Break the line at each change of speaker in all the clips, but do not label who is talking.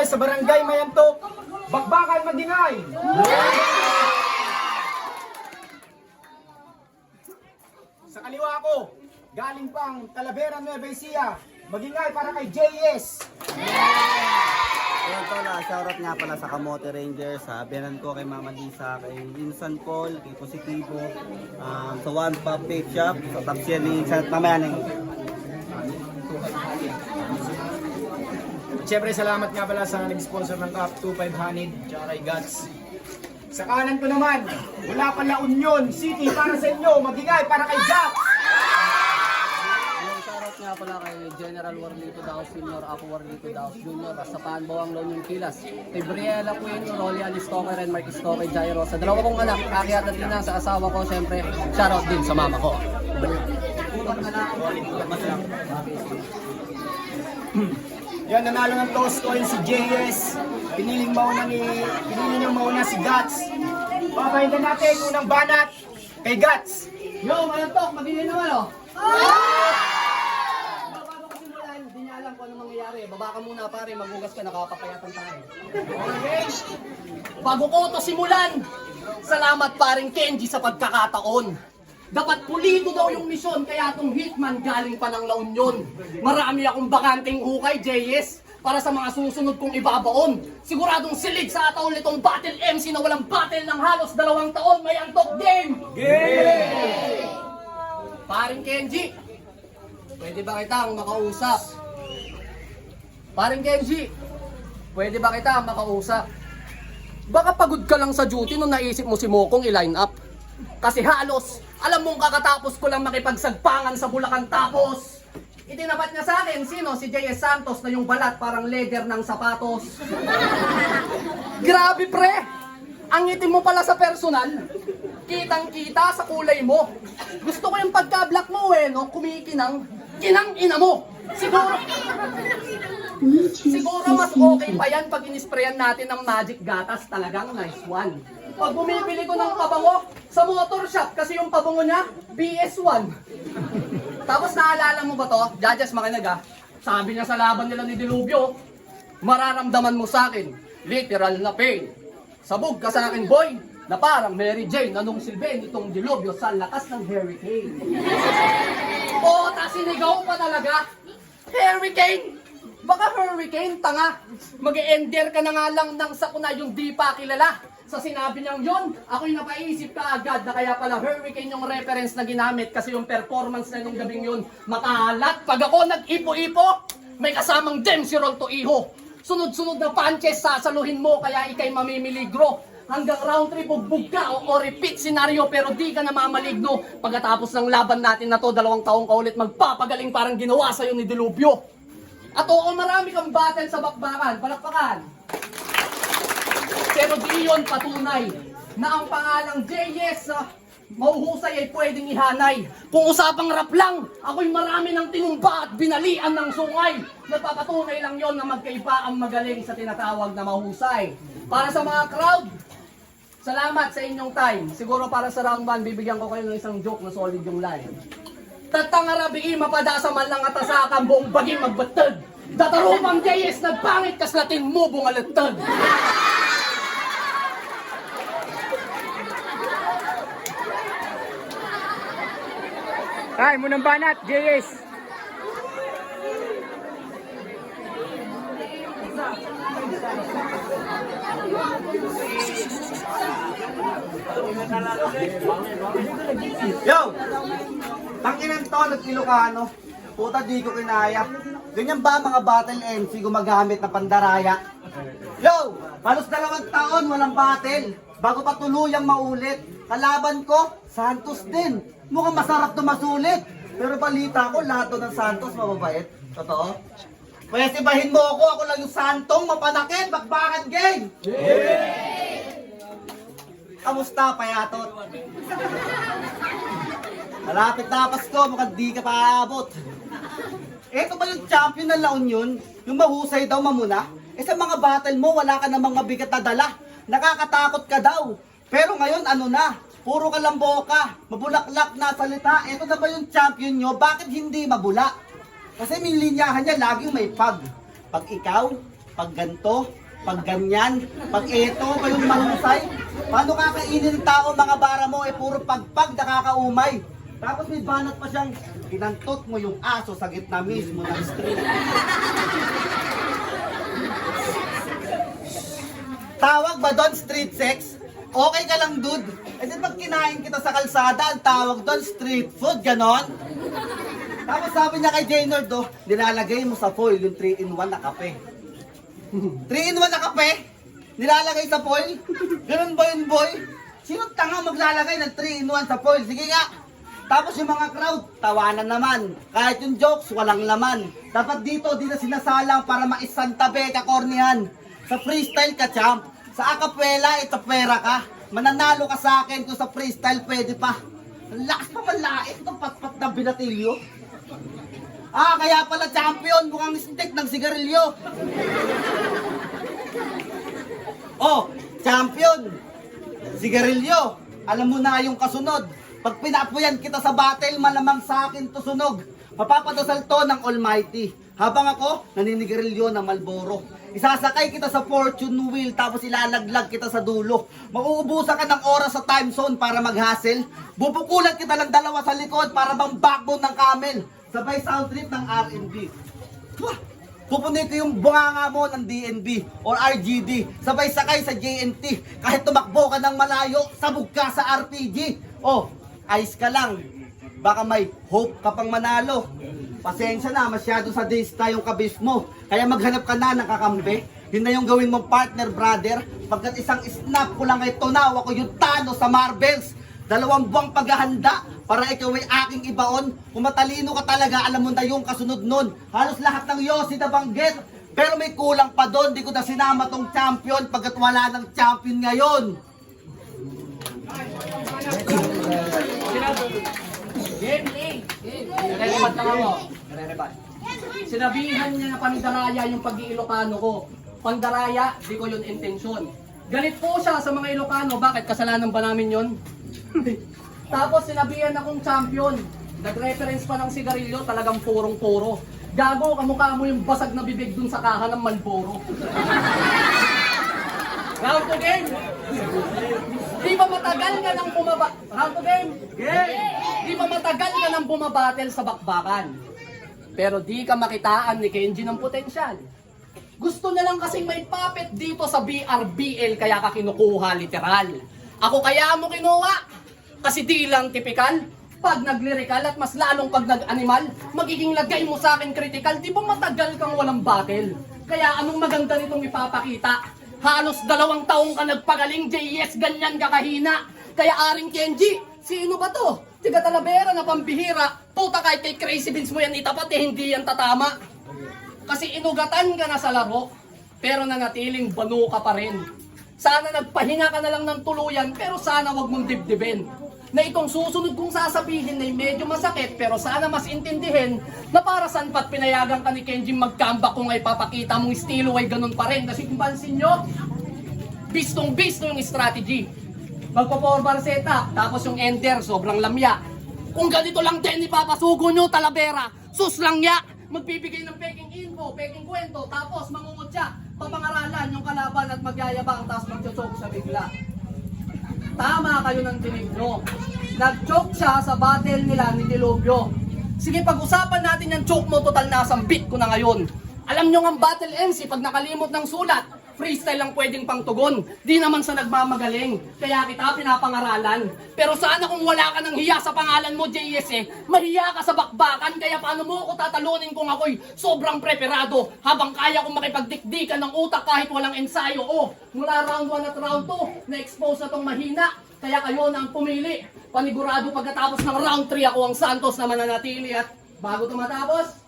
sa Barangay Mayantok, Bakbakan, Magingay. Sa kaliwa ko, galing pang Talavera, Nueva Ecija, Magingay para kay JS.
Ayun tol, shoutout nga pala sa Kamote Rangers, sa biyanan ko kay Mama Lisa, kay Vincent Paul, kay Positivo, sa One Pop Vape Shop, sa Taxi ni Sanat Mamayaning.
Siyempre, salamat nga pala sa nag-sponsor ng Cup 25 Honey, tsaka kay Guts. Sa kanan ko naman, wala pala Union City para sa inyo, Magingay para kay Jack.
Yung shoutout nga pala kay General Warlito Daos Sr., Apo Warlito Daos Jr., sa Panbawang Lon yung Kilas, kay Briella Queen, Rolly Alistoker, and Mark Stoker Jairo. Sa dalawa kong anak, Aki at Athena, sa asawa ko, syempre, shoutout din sa mama ko.
Yan, nanalo ng toss coin si JS. Piniling niyang mauna si Guts. Papahingan natin unang banat kay Guts.
Yo, Mayantok, magiging naman oh! Bago ko simulan, hindi niya alam kung ano mangyayari. Baba ka muna pare, maghugas ka, nakapapayatan tayo. Okay? Bago ko ito simulan, salamat paring Kenji sa pagkakataon. Dapat pulido daw yung misyon, kaya itong hitman galing pa ng La Union. Marami akong bakanting hukay, JS, para sa mga susunod kong ibabaon. Siguradong silid sa ataon nitong battle MC na walang battle ng halos 2 taon. May antok game! Game! Paring Kenji, pwede ba kitang makausap? Paring Kenji, pwede ba kitang makausap? Baka pagod ka lang sa duty nung naisip mo si Mokong i-line up. Kasi halos, alam mong kakatapos ko lang makipagsagpangan sa Bulacan tapos itinapat niya sa akin, sino? Si J.S. Santos na yung balat parang leather ng sapatos. Grabe pre! Ang itim mo pala sa personal. Kitang-kita sa kulay mo. Gusto ko yung pagka-black mo no? Kumikinang, kinang-ina mo. Siguro mas okay pa yan pag inisprayan natin ng magic gatas, talagang nice one. Pag bumibili ko ng pabango sa motor shop kasi yung pabango niya, BS1. Tapos naalala mo ba to? Judges, makinig ah. Sabi niya sa laban nila ni Dilubyo, mararamdaman mo sa akin, literal na pain. Sabog ka sa akin boy, na parang Mary Jane na nung silbi nitong Dilubyo sa lakas ng hurricane. O, sinigaw pa talaga. Hurricane! Baka hurricane, tanga. Mag-e-ender ka na nga lang nang sakuna yung di pa kilala. Sa sinabi niyang yun, ako'y napaisip ka agad na kaya pala hurricane yung reference na ginamit kasi yung performance na nung gabing yun makalat. Pag ako nag-ipo-ipo, may kasamang gem si Rolto Iho. Sunod-sunod na punches sasaluhin mo kaya ikay mamimiligro. Hanggang round 3 bugbog ka o repeat scenario pero di ka na mamaligno. Pagkatapos ng laban natin na to, 2 taong ka ulit magpapagaling parang ginawa sa'yo ni Dilubyo. At oo, marami kang battle sa bakbakan, palakpakan. Pero di yun patunay na ang pangalang JS mauhusay ay pwedeng ihanay. Kung usapang rap lang, ako'y marami ng tinumba at binalian ng sungay. Nagpapatunay lang yon na magkaiba ang magaling sa tinatawag na mahusay. Para sa mga crowd, salamat sa inyong time. Siguro para sa round 1, bibigyan ko kayo ng isang joke na solid yung line. Tatangarabi mapadasa man lang atasakang buong baging magbatag. Datarupang JS nagpangit kaslatin mo bungalatag.
Ay, munang banat, JS.
Yo! Tanginan to, nag-Ilocano. Puta, di ko kinaya. Ganyan ba mga battle MC gumagamit na pandaraya? Yo! Halos 2 taon walang battle. Bago pa tuluyang maulit. Kalaban ko, Santos din. Mukhang masarap to masulit. Pero balita ko, lahat to ng Santos mababait. Totoo? Pwes ibahin mo ako lang yung Santong, mapanakit, bakbakan gang! Kamusta, payatot? Malapit na Pasko, mukhang di ka pa aabot. Eto ba yung champion ng La Union? Yung mahusay daw mamuna? Sa mga battle mo, wala ka namang mabigat na dala. Nakakatakot ka daw. Pero ngayon, ano na? Puro ka lamboka, mabulaklak na salita. Eto na ba yung champion nyo? Bakit hindi mabula? Kasi may linyahan niya laging may pag. Pag ikaw, Pag ganto, pag ganyan, pag eto, pa yung mahusay. Paano kakainin ng tao mga bara mo, puro pagpag nakakaumay. Tapos may banat pa siyang, kinantot mo yung aso sa gitna mismo ng street. Tawag ba doon street sex? Okay ka lang, dude. E di pag kinain kita sa kalsada, ang tawag doon street food, ganon? Tapos sabi niya kay Jaynard, nilalagay mo sa foil yung 3-in-1 na kape. 3-in-1 na kape? Nilalagay sa foil? Ganon ba yun, boy? Sino tanga maglalagay ng 3-in-1 sa foil? Sige nga. Tapos yung mga crowd, tawanan naman. Kahit yung jokes, walang laman. Dapat dito, di na sinasalang para maisantabi kakornihan. Sa freestyle ka, champ. Sa akapwela, ito pera ka. Mananalo ka sa akin kung sa freestyle pwede pa. Ang lakas pa malait itong patpat na binatilyo. Kaya pala champion, mukhang stick ng sigarilyo. Oh, champion, sigarilyo. Alam mo na yung kasunod. Pag pinapuyan kita sa battle, malamang sa akin to sunog. Mapapadasal to ng Almighty. Habang ako, naninigarilyo ng Malboro. Isasakay kita sa fortune wheel, tapos ilalaglag kita sa dulo. Mauubusan ka ng oras sa time zone para mag-hustle. Bubukulan kita ng dalawa sa likod para bang backbone ng camel. Sabay sound trip ng R&B. Pupunin ko yung bunganga mo ng DNB or RGD. Sabay sakay sa JNT. Kahit tumakbo ka ng malayo, sabog ka sa RPG. Oh, ayos ka lang. Baka may hope ka pang manalo. Pasensya na, masyado sa dista yung kabis mo. Kaya maghanap ka na ng kakambe. Yun na yung gawin mong partner, brother. Pagkat isang snap ko lang ay tunaw ako yung tano sa marbles. 2 buwang paghahanda para ikaw ay aking ibaon. Kung matalino ka talaga, alam mo na yung kasunod nun. Halos lahat ng yosi na banggit. Pero may kulang pa doon, di ko na sinama tong champion pagkat wala ng champion ngayon.
Nare-rebat lang ako. Nare-rebat. Sinabihan niya na pandaraya yung pag-iilokano ko. Pandaraya, di ko yun intensyon. Galit po siya sa mga Ilocano. Bakit? Kasalanan ba namin yun? Tapos sinabihan akong champion. Nag-reference pa ng sigarilyo, talagang purong-puro. Gago, kamukha mo yung basag na bibig dun sa kaha ng Malboro. Round to game! Di ba matagal ka nang Round to game! Di ba matagal ka nang bumabattle sa bakbakan? Pero di ka makitaan ni Kenji ng potensyal. Gusto niya lang kasing may puppet dito sa BRBL kaya ka kinukuha literal. Ako kaya mo kinuha? Kasi di lang typical. Pag nag-lyrical at mas lalong pag nag-animal, magiging lagay mo sa akin critical. Di ba matagal kang walang battle? Kaya anong maganda nitong ipapakita? Halos 2 taong ka nagpagaling, JS, ganyan ka kahina. Kaya Aring Kenji, sino ba to? Tiga Talavera na pambihira. Puta kahit kay Crazy Beans mo yan itapat hindi yan tatama. Kasi inugatan ka na sa laro, pero nanatiling banu ka pa rin. Sana nagpahinga ka na lang ng tuluyan, pero sana wag mong dibdibin. Na itong susunod kong sasabihin ay medyo masakit, pero sana mas intindihin na para saan pa't pinayagan ka ni Kenji mag-comeback kung ay papakita mong estilo ay ganun pa rin. Kasi kung pansin nyo, bistong-bisto yung strategy. Magpo-forward setup, tapos yung enter, sobrang lamya. Kung ganito lang din ipapasugo nyo, Talavera, sus lang ya! Magbibigay ng peking info, peking kwento, tapos mangungutya, papangaralan yung kalaban at magyayabang, tapos magchochoke sa bigla. Tama kayo ng tinig nyo. Nag-choke siya sa battle nila ni Dilobio. Sige, pag-usapan natin yung choke mo, total nasang beat ko na ngayon. Alam nyo nga battle MC, pag nakalimot ng sulat, freestyle lang pwedeng pangtugon. Di naman sa nagmamagaling. Kaya kita pinapangaralan. Pero sana kung wala ka ng hiya sa pangalan mo, JS mahiya ka sa bakbakan. Kaya paano mo ako tatalunin kung ako'y sobrang preparado habang kaya kong makipagdikdikan ng utak kahit walang ensayo. Mula round 1 at round 2, na-expose na tong mahina. Kaya kayo na ang pumili. Panigurado pagkatapos ng round 3, ako ang Santos na mananatili. At bago tumatapos,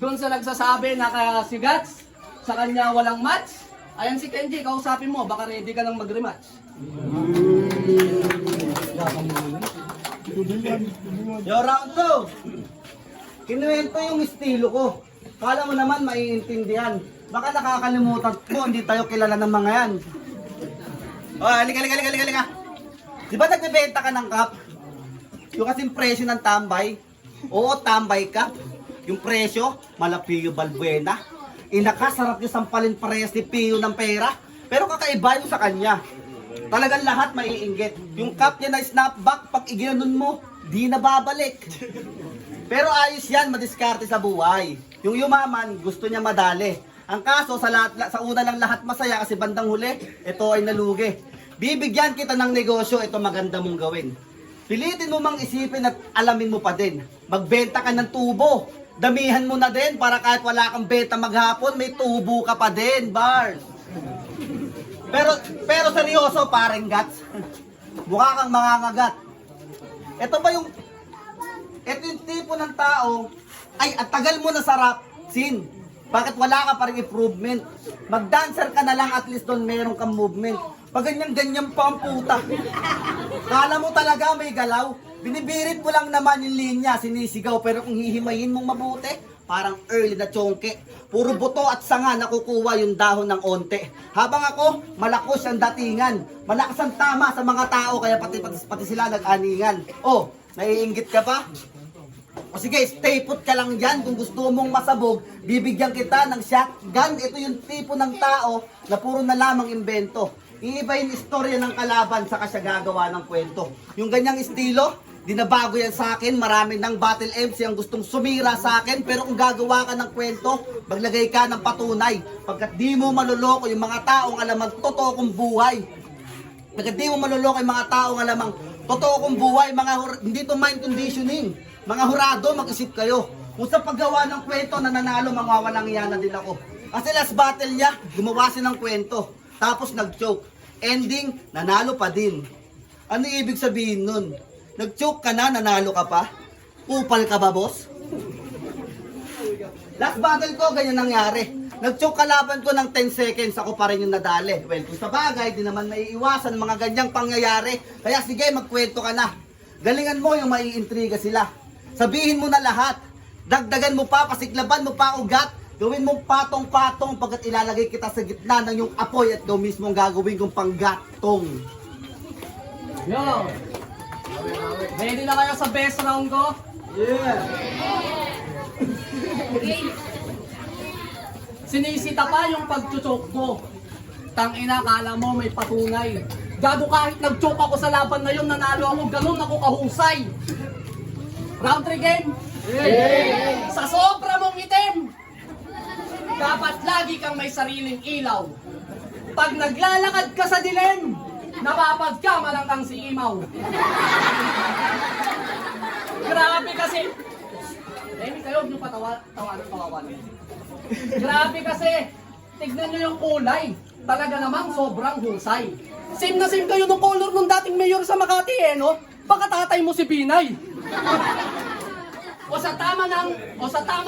doon sa nagsasabi na si Gats, sa kanya walang match. Ayan si Kenji, kausapin mo, baka ready ka nang mag-rematch.
Yo, round 2. Kinuwento yung estilo ko. Kala mo naman maiintindihan. Baka nakakalimutan mo, hindi tayo kilala ng mga yan. Halika. Di ba nagbebenta ka ng cup? Yung kasing presyo ng tambay? Oo, tambay cup. Yung presyo, Malapillo Balbuena. Inakasarap niyo sampalin parehas ni Pio ng pera. Pero kakaiba yung sa kanya. Talagang lahat maiinggit. Yung cup niya na snapback, pag iginanon mo, di na babalik. Pero ayos yan, madiskarte sa buhay. Yung yumaman, gusto niya madali. Ang kaso, sa una lang lahat masaya kasi bandang huli, ito ay nalugi. Bibigyan kita ng negosyo, ito maganda mong gawin. Pilitin mo mang isipin at alamin mo pa din. Magbenta ka ng tubo. Damihan mo na din para kahit wala kang benta maghapon, may tubo ka pa din, bars. Pero seryoso, pareng Gats. Mukha kang mangangagat. Ito yung tipo ng tao, ay at tagal mo na sarap, sin. Bakit wala ka pa rin improvement? Mag-dancer ka na lang, at least doon meron kang movement. Pag ganyan-ganyan pa ang puta. Kala mo talaga may galaw. Binibirit mo lang naman yung linya, sinisigaw. Pero kung hihimayin mong mabuti, parang early na chonke. Puro buto at sanga nakukuha yung dahon ng onte. Habang ako, malakos ang datingan. Malakas ang tama sa mga tao, kaya pati sila nag-aningan. Oh, naiinggit ka pa? O sige, stay put ka lang dyan. Kung gusto mong masabog, bibigyan kita ng shotgun. Ito yung tipo ng tao na puro na lamang imbento. Iiba yung istorya ng kalaban sa siya gagawa ng kwento. Yung ganyang estilo, di na bago yan sa akin. Marami ng battle MC ang gustong sumira sa akin. Pero kung gagawa ka ng kwento, maglagay ka ng patunay. Pagkat di mo maluloko yung mga taong alamang totoo kong buhay. Pagkat di mo maluloko yung mga taong alamang totoo kong buhay. Hindi to mind conditioning. Mga hurado, mag-isip kayo. Kung sa paggawa ng kwento na nanalo, mawawalang iyan na din ako. Kasi last battle niya, gumawa siya ng kwento. Tapos nag-choke. Ending, nanalo pa din. Ano ibig sabihin nun? Nag-choke ka na, nanalo ka pa? Kupal ka ba, boss? Last battle ko, ganyan nangyari. Nag-choke kalaban ko ng 10 seconds, ako pa rin yung nadali. Well, kung sa bagay, di naman maiiwasan mga ganyang pangyayari. Kaya sige, magkwento ka na. Galingan mo yung maiintriga sila. Sabihin mo na lahat. Dagdagan mo pa, pasiklaban mo pa ugat. Gawin mong patong-patong pagkat ilalagay kita sa gitna ng yung apoy at ikaw mismo ang gagawin kong panggatong.
Yo! Ready na kayo sa best round ko?
Yeah!
Sinisita pa yung pagchuchok ko. Tangina, kala mo may patunay. Gago, kahit nag-choke ako sa laban na yun, nanalo ako, ganun ako kahusay. Round 3 game? Yeah. Sa sobra mong itim, dapat lagi kang may sariling ilaw. Pag naglalakad ka sa dilim, napapagkama lang kang si Imaw. Grabe kasi. Kayo, huwag nyo tawanan. Grabe kasi. Tignan nyo yung kulay. Talaga namang sobrang husay. Same na same kayo ng color nung dating mayor sa Makati no? Baka tatay mo si Binay. O sa tama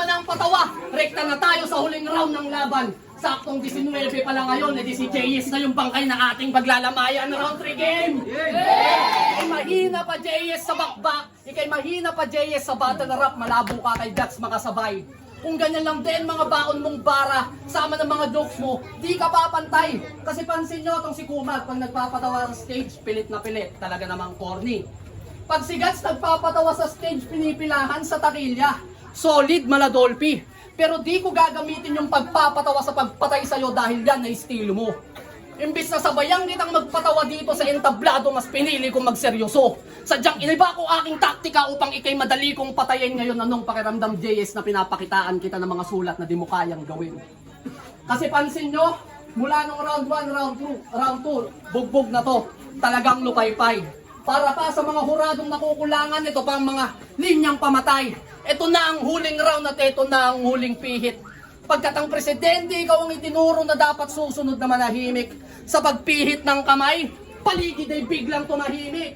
ng patawa, rekta na tayo sa huling round ng laban. Saktong 19 pa lang ngayon, edi si JS na yung bangkay na ating paglalamayan ng round 3 game. Ikay mahina pa JS sa bakbak, ikay mahina pa JS sa battle rap, malabo ka kay Gats makasabay. Kung ganyan lang din mga baon mong bara, sama ng mga jokes mo, di ka papantay. Kasi pansin nyo itong si Kumag, pag nagpapatawa sa stage, pilit na pilit, talaga namang corny. Pag si Gats nagpapatawa sa stage, pinipilahan sa takilya. Solid, maladolpi. Pero di ko gagamitin yung pagpapatawa sa pagpatay sa'yo dahil yan na estilo mo. Imbis na sabayang kitang magpatawa dito sa entablado, mas pinili kong magseryoso. Sadyang iniba ko aking taktika upang ikay madali kong patayin ngayon. Anong pakiramdam, JS, na pinapakitaan kita ng mga sulat na di mo kayang gawin? Kasi pansin nyo, mula nung round 1, round 2, bugbog na to. Talagang lupaypay. Para pa sa mga huradong nakukulangan, ito pa ang mga linyang pamatay. Ito na ang huling round at ito na ang huling pihit. Pagkat ang presidente, ikaw ang itinuro na dapat susunod na manahimik. Sa pagpihit ng kamay, paligid ay biglang tumahimik.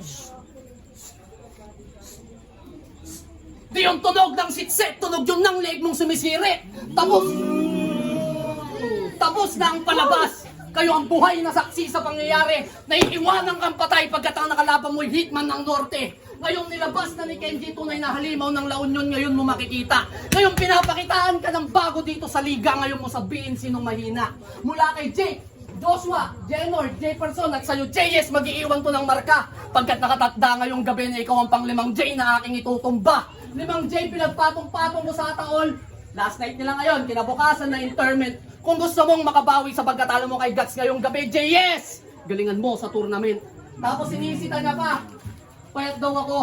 Di yung tunog ng sitset, tunog yun ng leg mong sumisiri. Tapos na ang palabas. Kayo ang buhay na saksi sa pangyayari. Naiiwanan kang patay pagkat ang nakalaban mo'y hitman ng norte. Ngayong nilabas na ni Kenji tunay na halimaw ng La Union, ngayon mo makikita. Ngayong pinapakitaan ka ng bago dito sa liga, ngayon mo sabihin sinong mahina. Mula kay Jake, Joshua, Jenor, Jefferson at sa'yo JS, mag-iiwan ko ng marka. Pagkat nakatatda ngayong gabi na ikaw ang pang 5 J na aking itutumba. 5 J pinagpatong-patong mo sa taol. Last night nila ngayon, kinabukasan na interment. Kung gusto mong makabawi sa pagkatalo mo kay Guts ngayong gabi, JS! Galingan mo sa tournament. Tapos sinisita niya pa. Payat daw ako.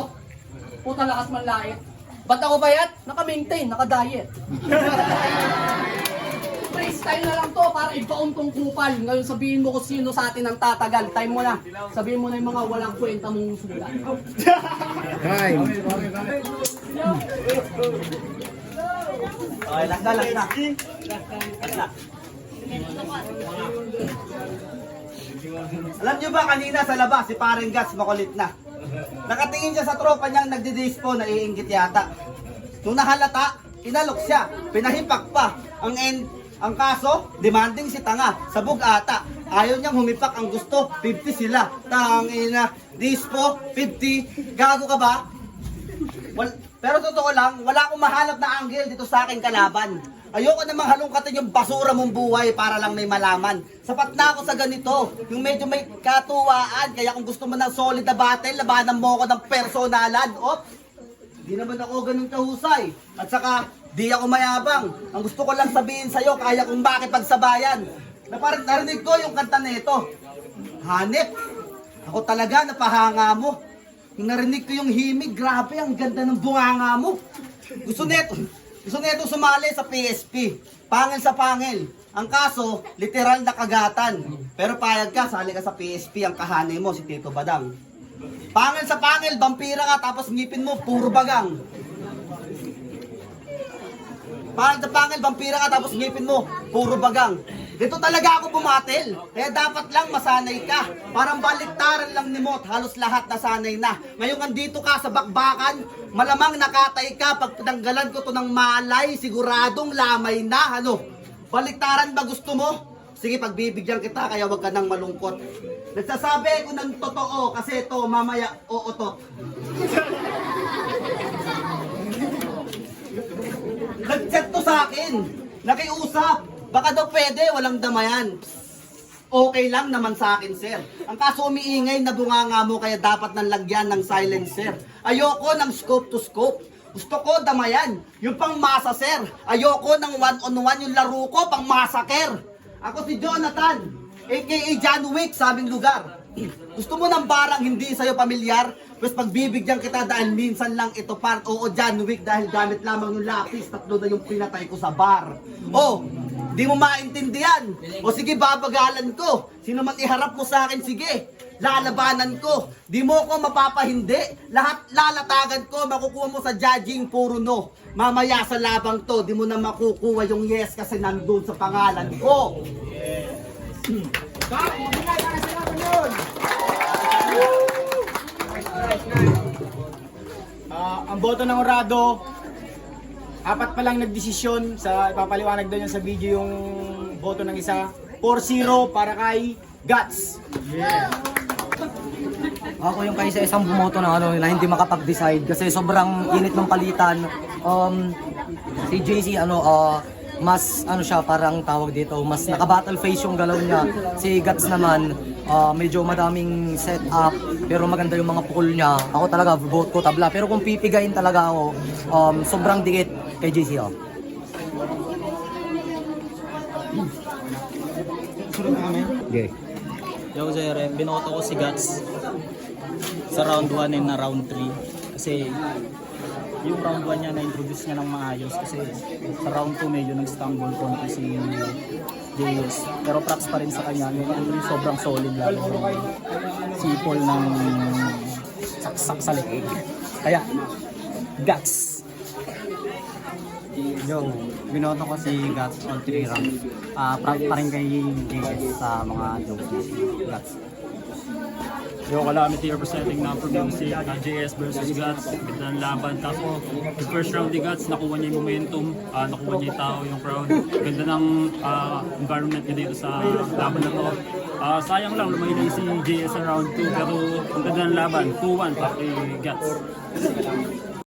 Puta lakas man lait. Ba't ako payat? Naka-maintain, naka-diet. Freestyle na lang to para ibaon tong kupal. Ngayon sabihin mo kung sino sa atin ang tatagal. Time mo na. Sabihin mo na yung mga walang kwenta mong sulat.
Okay, last na. Alam nyo ba kanina sa labas, si Pareng Guts makulit na. Nakatingin siya sa tropa niyang nagdi-dispo, naiinggit yata. Nung nahalata, inalok siya, pinahipak pa. Ang kaso, demanding si tanga, sabog ata. Ayaw niyang humipak, ang gusto, 50 sila. Tangina, dispo, 50, gago ka ba? Pero totoo lang, wala akong mahanap na angle dito sa aking kalaban. Ayoko namang halongkatin yung basura mong buhay para lang may malaman. Sapat na ako sa ganito, yung medyo may katuwaan. Kaya kung gusto mo ng solid na battle, labanan mo ako ng personalan. Di naman ako ganun kahusay. At saka, di ako mayabang. Ang gusto ko lang sabihin sa'yo, kaya kong makipagsabayan. Narinig ko yung kanta nito. Hanep, ako talaga napahanga mo. Yung narinig ko yung himig, grabe, ang ganda ng bunganga mo. Gusto neto sumali sa PSP. Pangil sa pangil. Ang kaso, literal na kagatan. Pero payag ka, sali ka sa PSP, ang kahanay mo, si Tito Badang. Pangil sa pangil, vampira ka, tapos ngipin mo, puro bagang. Pangil sa pangil, vampira ka, tapos ngipin mo, puro bagang. Dito talaga ako bumatil, kaya dapat lang masanay ka. Parang baliktaran lang ni Mot, halos lahat nasanay na. Ngayon andito ka sa bakbakan, malamang nakatay ka. Pag pinanggalan ko to ng malay, siguradong lamay na. Baliktaran ba gusto mo? Sige, pagbibigyan kita, kaya wag ka nang malungkot. Nagsasabi ko ng totoo, kasi ito mamaya ootot. Nag-chat to sa akin, nakiusap. Baka daw pwede, walang damayan. Okay lang naman sa akin, sir. Ang kaso umiingay na bunganga mo, kaya dapat nang lagyan ng silencer. Ayoko ng scope to scope. Gusto ko damayan. Yung pang masa, sir. Ayoko ng one-on-one, yung laro ko pang massacre. Ako si Jonathan, aka John Wick sa aming lugar. Gusto mo ng barang hindi sa'yo pamilyar? Pues pagbibigyan kita dahil minsan lang ito part. Oo, John Wick, dahil gamit lamang yung lapis, 3 na yung pinatay ko sa bar. Di mo maintindihan. O sige, babagalan ko. Sino man iharap mo sa akin, sige. Lalabanan ko. Di mo ko mapapahindi. Lahat lalatagan ko. Makukuha mo sa judging, puro no. Mamaya sa labang to, di mo na makukuha yung yes kasi nandun sa pangalan ko.
Ang boto ng Orado, 4 pa lang nagdesisyon. Sa ipapaliwanag doon sa video yung boto ng isa. 4-0 para kay Guts.
Ako yung kaisa isang bumoto na na hindi makapag-decide kasi sobrang init ng palitan. Si JC mas siya parang tawag dito, mas naka-battle face yung galaw niya. Si Guts naman medyo madaming setup pero maganda yung mga pukul niya. Ako talaga vote ko tabla pero kung pipigain talaga ako sobrang dikit kay JC.
Okay.
Yo sir, binoto ko si Guts sa round 1 and na round 3 kasi yung round 1 niya na-introduce niya ng maayos kasi sa round 2 medyo nag-stumble konti si JS pero props pa rin sa kanya yung sobrang solid lang si Paul ng saksak sa leeg kaya Guts.
Yo, binoto ko si Guts on 3 rounds. Proud pa rin kay JS sa mga jokes niya. Guts.
Yo, Calamity representing number music, JS versus Guts, ganda ng laban. Tapos, yung first round ni Guts, nakuha niya yung momentum, nakuha niya yung tao, yung crowd. Ganda ng environment niya dito sa laban na to. Sayang lang, lumahinay si JS sa round 2, pero ang ganda ng laban, 2-1 para kay Guts.